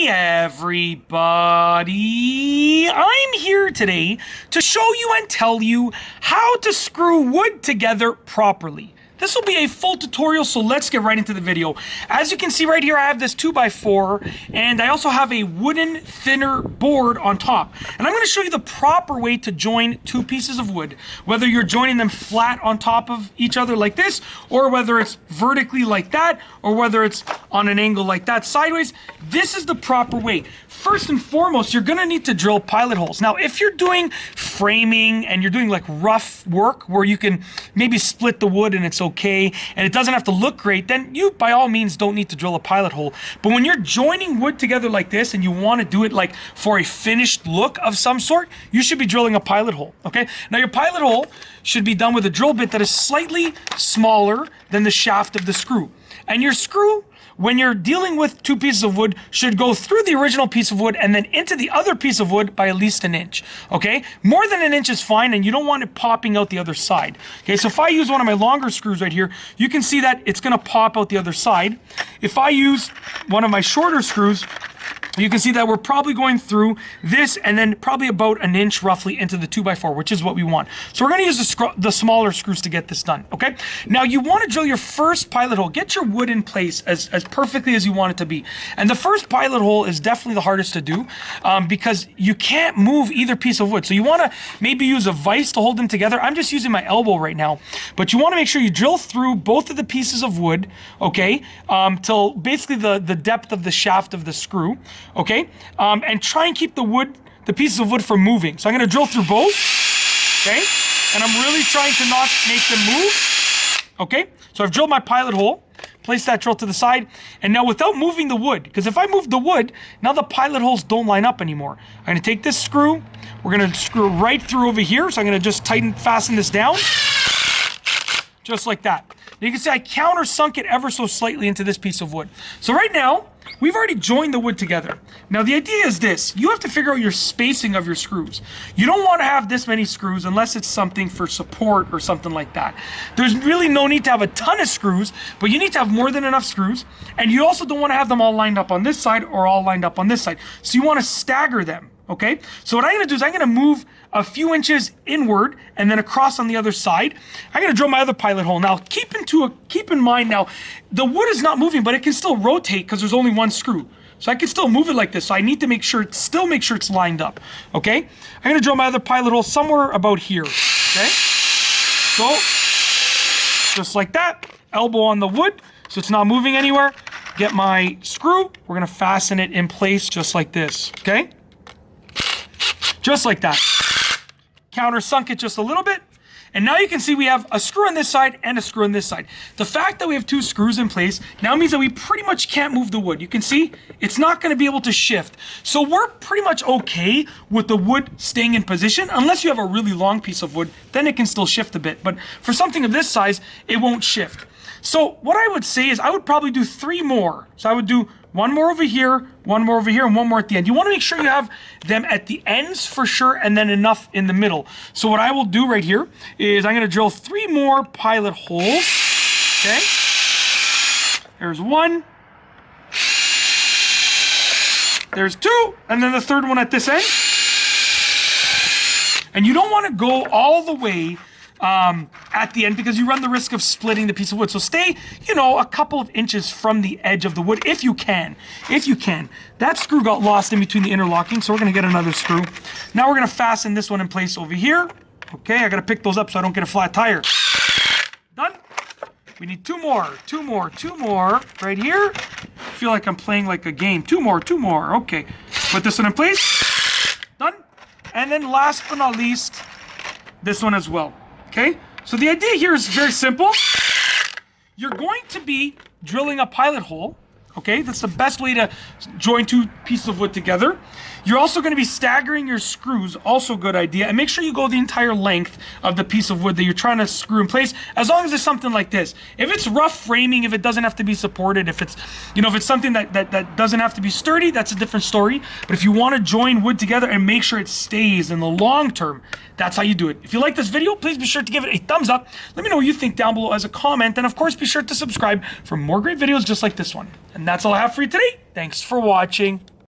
Hey everybody, I'm here today to show you and tell you how to screw wood together properly. This will be a full tutorial, so let's get right into the video. As you can see right here, I have this 2x4, and I also have a wooden thinner board on top. And I'm going to show you the proper way to join two pieces of wood, whether you're joining them flat on top of each other like this, or whether it's vertically like that, or whether it's on an angle like that sideways. This is the proper way. First and foremost, you're going to need to drill pilot holes. Now, if you're doing framing and you're doing like rough work where you can maybe split the wood and it's okay, and it doesn't have to look great, then you by all means don't need to drill a pilot hole. But when you're joining wood together like this and you want to do it like for a finished look of some sort, you should be drilling a pilot hole, okay? Now your pilot hole should be done with a drill bit that is slightly smaller than the shaft of the screw. And your screw, when you're dealing with two pieces of wood, should go through the original piece of wood and then into the other piece of wood by at least an inch, okay? More than an inch is fine, and you don't want it popping out the other side, okay? So if I use one of my longer screws right here, you can see that it's gonna pop out the other side. If I use one of my shorter screws, you can see that we're probably going through this and then probably about an inch roughly into the 2x4, which is what we want. So we're going to use the smaller screws to get this done, okay? Now you want to drill your first pilot hole. Get your wood in place as perfectly as you want it to be. And the first pilot hole is definitely the hardest to do because you can't move either piece of wood. So you want to maybe use a vise to hold them together. I'm just using my elbow right now. But you want to make sure you drill through both of the pieces of wood, okay, till basically the depth of the shaft of the screw. Okay, and try and keep the pieces of wood from moving. So I'm going to drill through both, okay, and I'm really trying to not make them move, okay. So I've drilled my pilot hole, place that drill to the side, and now without moving the wood, because if I move the wood, now the pilot holes don't line up anymore. I'm going to take this screw, we're going to screw right through over here, so I'm going to just fasten this down, just like that. Now you can see I countersunk it ever so slightly into this piece of wood. So right now, we've already joined the wood together. Now the idea is this, you have to figure out your spacing of your screws. You don't want to have this many screws unless it's something for support or something like that. There's really no need to have a ton of screws, but you need to have more than enough screws, and you also don't want to have them all lined up on this side or all lined up on this side. So you want to stagger them, okay? So what I'm going to do is I'm going to move a few inches inward and then across on the other side. I'm going to drill my other pilot hole. Now keep in mind now, the wood is not moving, but it can still rotate because there's only one screw. So I can still move it like this. So I need to make sure it's lined up. Okay? I'm going to drill my other pilot hole somewhere about here. Okay? So just like that, elbow on the wood so it's not moving anywhere. Get my screw. We're going to fasten it in place just like this. Okay? Just like that. Countersunk it just a little bit. And now you can see we have a screw on this side and a screw on this side. The fact that we have two screws in place now means that we pretty much can't move the wood. You can see it's not going to be able to shift. So we're pretty much okay with the wood staying in position. Unless you have a really long piece of wood, then it can still shift a bit. But for something of this size, it won't shift. So what I would say is I would probably do 3 more. So I would do one more over here, one more over here, and one more at the end. You want to make sure you have them at the ends for sure, and then enough in the middle. So what I will do right here is I'm going to drill 3 more pilot holes. Okay. There's 1. There's 2. And then the third one at this end. And you don't want to go all the way at the end because you run the risk of splitting the piece of wood. So stay, a couple of inches from the edge of the wood if you can. If you can. That screw got lost in between the interlocking, so we're going to get another screw. Now we're going to fasten this one in place over here. Okay, I got to pick those up so I don't get a flat tire. Done. We need 2 more, 2 more, 2 more right here. I feel like I'm playing like a game. 2 more, 2 more. Okay, put this one in place. Done. And then last but not least, this one as well. Okay, so the idea here is very simple. You're going to be drilling a pilot hole. Okay, that's the best way to join two pieces of wood together. You're also going to be staggering your screws, also a good idea. And make sure you go the entire length of the piece of wood that you're trying to screw in place, as long as it's something like this. If it's rough framing, if it doesn't have to be supported, if it's, if it's something that doesn't have to be sturdy, that's a different story. But if you want to join wood together and make sure it stays in the long term, that's how you do it. If you like this video, please be sure to give it a thumbs up. Let me know what you think down below as a comment. And of course, be sure to subscribe for more great videos just like this one. And that's all I have for you today. Thanks for watching.